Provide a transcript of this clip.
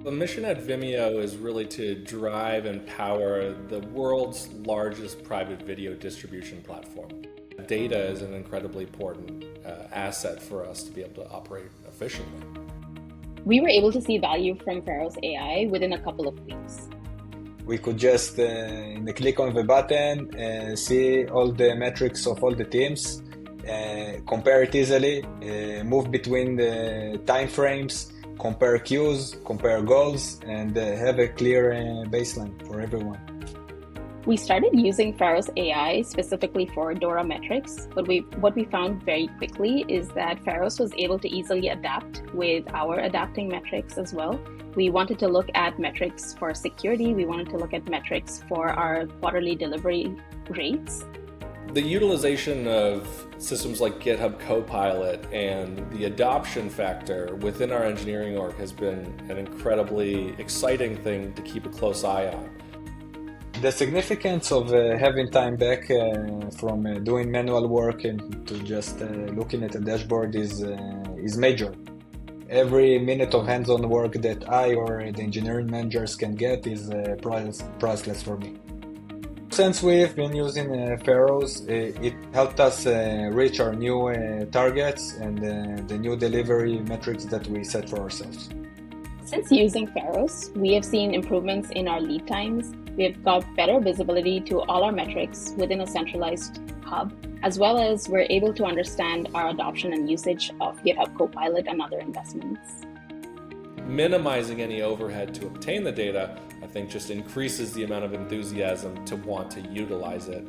The mission at Vimeo is really to drive and power the world's largest private video distribution platform. Data is an incredibly important asset for us to be able to operate efficiently. We were able to see value from Faros AI within a couple of weeks. We could just, in the click of a button, see all the metrics of all the teams, compare it easily, move between the timeframes, compare queues, compare goals, and have a clear baseline for everyone. We started using Faros AI specifically for DORA metrics, but what we found very quickly is that Faros was able to easily adapt with our adapting metrics as well. We wanted to look at metrics for security. We wanted to look at metrics for our quarterly delivery rates. The utilization of systems like GitHub Copilot and the adoption factor within our engineering org has been an incredibly exciting thing to keep a close eye on. The significance of having time back from doing manual work and to just looking at a dashboard is major. Every minute of hands-on work that I or the engineering managers can get is priceless for me. Since we've been using Faros, it helped us reach our new targets and the new delivery metrics that we set for ourselves. Since using Faros, we have seen improvements in our lead times. We have got better visibility to all our metrics within a centralized hub, as well as we're able to understand our adoption and usage of GitHub Copilot and other investments. Minimizing any overhead to obtain the data, I think, just increases the amount of enthusiasm to want to utilize it